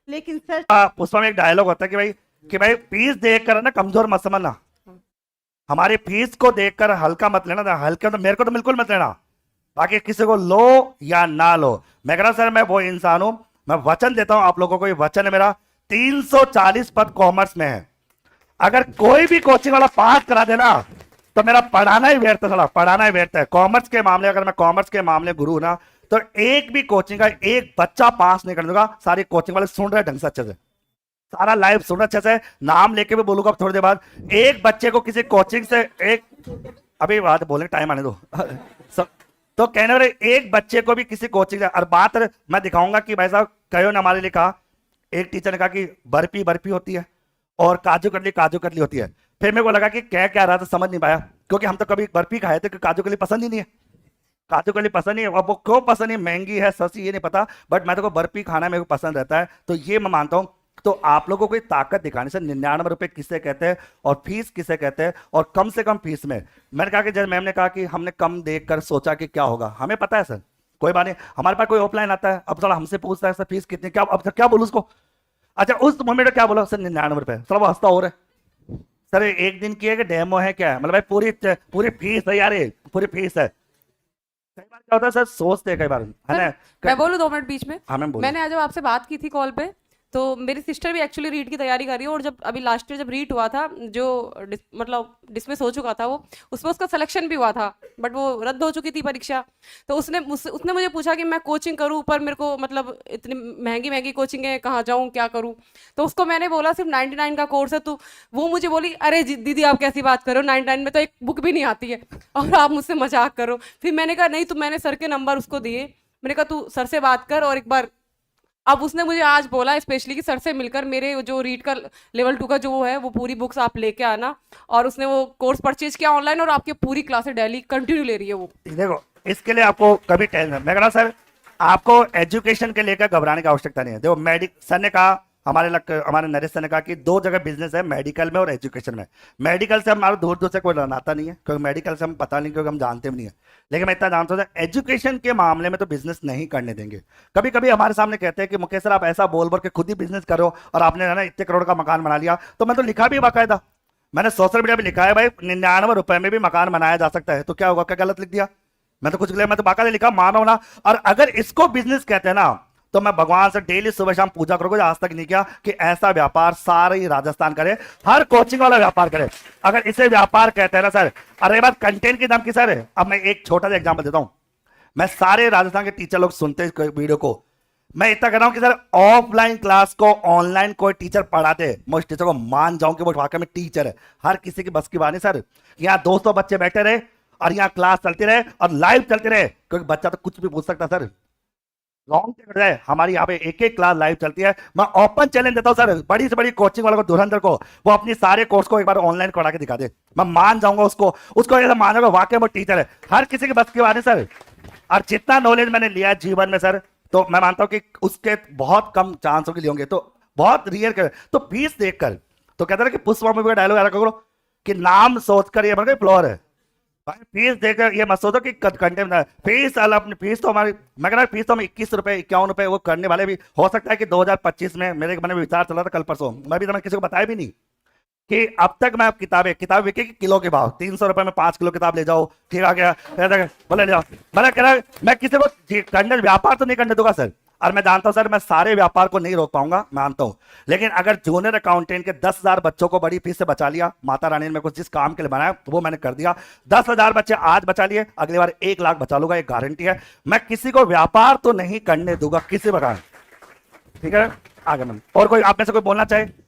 लेकिन सर पुष्पा में एक डायलॉग होता है कि भाई फीस देखकर ना कमजोर मत समझना, हमारी फीस को देखकर हल्का मत लेना, हल्के तो मेरे को तो बिल्कुल मत लेना, बाकी किसी को लो या ना लो। मैं कह रहा हूं सर, मैं वो इंसान हूं, मैं वचन देता हूं आप लोगों को, ये वचन है मेरा, 340 पद कॉमर्स में है, अगर कोई भी कोचिंग वाला पास करा देना तो मेरा पढ़ाना ही व्यर्थ है, साला पढ़ाना ही व्यर्थ है। कॉमर्स के मामले, अगर मैं कॉमर्स के मामले गुरु ना, तो एक भी कोचिंग का एक बच्चा पास नहीं कर दूंगा। सारी कोचिंग वाले सुन रहे ढंग से, अच्छे से सारा लाइव सुन रहे अच्छे से, नाम लेके भी बोलूंगा थोड़ी देर बाद। एक बच्चे को किसी कोचिंग से एक, अभी बात बोलने टाइम आने दो सब, तो कहने वाले एक बच्चे को भी किसी कोचिंग से, और बात मैं दिखाऊंगा कि भाई साहब कहो ने हमारे लिए कहा, एक टीचर ने कहा कि बर्फी बर्फी होती है और काजू कतली होती है। फिर मेरे को लगा कि क्या रहा था, समझ नहीं पाया, क्योंकि हम तो कभी बर्फी खाए थे, काजू कतली पसंद ही नहीं है, काजू कतली पसंद नहीं है। अब वो क्यों पसंद नहीं, महंगी है सस्ती ये नहीं पता, बट मैं तो बर्फी खाना मेरे को पसंद रहता है, तो ये मैं मानता हूं। तो आप लोगों को कोई ताकत दिखाने से 99 रुपए किसे कहते हैं और फीस किसे कहते हैं, और कम से कम फीस में, मैंने कहा कि जब मैम ने कहा कि हमने कम देखकर सोचा कि क्या होगा, हमें पता है सर, कोई बात नहीं, हमारे पास कोई ऑफलाइन आता है, अब थोड़ा हमसे पूछता है सर फीस कितनी, क्या अब क्या बोलूं उसको, अच्छा उस मोमेंट में क्या बोला सर 99 रुपए, चलो वो हंसता हो रहा है, सर एक दिन की है कि डेमो है क्या है, मतलब भाई पूरी पूरी फीस है यार, ये पूरी फीस है। कई बार क्या होता है सर, सोचते हैं कई बार, है ना। मैं बोलूँ 2 मिनट बीच में? हाँ मैम बोलिए। मैंने आज जब आपसे बात की थी कॉल पे, तो मेरी सिस्टर भी एक्चुअली रीट की तैयारी कर रही है, और जब अभी लास्ट ईयर जब रीट हुआ था, जो मतलब डिसमिस हो चुका था वो, उसमें उसका सिलेक्शन भी हुआ था, बट वो रद्द हो चुकी थी परीक्षा। तो उसने मुझे पूछा कि मैं कोचिंग करूँ, पर मेरे को मतलब इतनी महंगी महंगी कोचिंग है, कहाँ जाऊँ क्या करूँ। तो उसको मैंने बोला सिर्फ 99 का कोर्स है, तो वो मुझे बोली अरे दीदी आप कैसी बात करो, 99 में तो एक बुक भी नहीं आती है और आप मुझसे मजाक करो। फिर मैंने कहा नहीं, तो मैंने सर के नंबर उसको दिए, मैंने कहा तू सर से बात कर और एक बार। अब उसने मुझे आज बोला स्पेशली कि सर से मिलकर मेरे जो रीड का लेवल 2 का जो है वो पूरी बुक्स आप लेके आना, और उसने वो कोर्स परचेज किया ऑनलाइन, और आपकी पूरी क्लासेस डेली कंटिन्यू ले रही है वो। देखो इसके लिए आपको कभी टेंशन, मैं कह रहा हूं सर, आपको एजुकेशन के लेकर घबराने की आवश्यकता नहीं है। देखो सर ने कहा, हमारे नरेश सर ने कहा कि 2 जगह बिजनेस है, मेडिकल में और एजुकेशन में। मेडिकल से हमारा दूर दूर से कोई नाता नहीं है, क्योंकि मेडिकल से हम पता नहीं, क्योंकि हम जानते भी नहीं है, लेकिन मैं इतना जानता हूँ एजुकेशन के मामले में तो बिजनेस नहीं करने देंगे। कभी कभी हमारे सामने कहते हैं कि मुकेश सर आप ऐसा बोल बोल के खुद ही बिजनेस करो, और आपने है ना इतने करोड़ का मकान बना लिया, तो मैं तो लिखा भी बाकायदा, मैंने सोशल मीडिया पे लिखा है भाई 99 रुपए में भी मकान बनाया जा सकता है, तो क्या होगा, क्या गलत लिख दिया, मैं तो कुछ गलत, मैं तो बाकायदा लिखा, मानो ना। और अगर इसको बिजनेस कहते हैं ना, तो मैं भगवान से डेली सुबह शाम पूजा करूंगा, आज तक नहीं किया कि ऐसा व्यापार सारे ही राजस्थान करे, हर कोचिंग वाला व्यापार करे, अगर इसे व्यापार कहते हैं ना सर। अरे बात कंटेंट की दाम की सर, अब मैं एक छोटा सा एग्जांपल देता हूं, मैं सारे राजस्थान के टीचर लोग सुनते हैं वीडियो को, मैं इतना कह रहा हूं कि सर ऑफलाइन क्लास को ऑनलाइन कोई टीचर पढ़ाते, मैं उस टीचर को मान जाऊं कि वो वाकई में टीचर है। हर किसी की बस की बात नहीं सर, यहाँ 200 बच्चे बैठे रहे और यहाँ क्लास चलती रहे और लाइव चलती रहे, क्योंकि बच्चा तो कुछ भी पूछ सकता सर, लॉन्ग टिकट है हमारी यहाँ पे, एक एक क्लास लाइव चलती है। मैं ओपन चैलेंज देता हूँ सर, बड़ी से बड़ी कोचिंग वालों को, धुरंधर को, वो अपनी सारे कोर्स को एक बार ऑनलाइन करा के दिखा दे, मैं मान जाऊंगा उसको ऐसा मानूंगा वाकई वो टीचर है। हर किसी के बस की बात है सर, और जितना नॉलेज मैंने लिया है जीवन में सर, तो मैं मानता हूं कि उसके बहुत कम चांस के लिए होंगे, तो बहुत रियल कर, तो फीस देखकर, तो कहता है कि पुष्पा मूवी का डायलॉग याद करो कि नाम सोचकर ये बन गई फ्लोर है, भाई फीस देकर ये मत सोचो कि कंटेंट में फीस अलग, अपनी फीस तो हमारी, मैं कह रहा फीस तो हम 21 रुपए 51 रुपए वो करने वाले भी हो सकता है कि 2025 में, मेरे मन में विचार चला था कल परसों, मैं भी तो किसी को बताया भी नहीं कि अब तक मैं किताब बिकेगी किलो के भाव, 300 रुपए में 5 किलो किताब ले जाओ, ठीक आ गया, बोले ले जाओ, मैंने कह रहा मैं किसी को करने व्यापार तो नहीं करने दूंगा सर, और मैं जानता हूं सर मैं सारे व्यापार को नहीं रोक पाऊंगा, मानता हूं, लेकिन अगर जूनियर अकाउंटेंट के 10,000 बच्चों को बड़ी फीस से बचा लिया, माता रानी ने मेरे को जिस काम के लिए बनाया वो मैंने कर दिया, 10,000 बच्चे आज बचा लिए, अगली बार 1 लाख बचा लूंगा, एक गारंटी है। मैं किसी को व्यापार तो नहीं करने दूंगा किसी प्रकार, ठीक है, आगे मैम। और कोई आप में से कोई बोलना चाहे?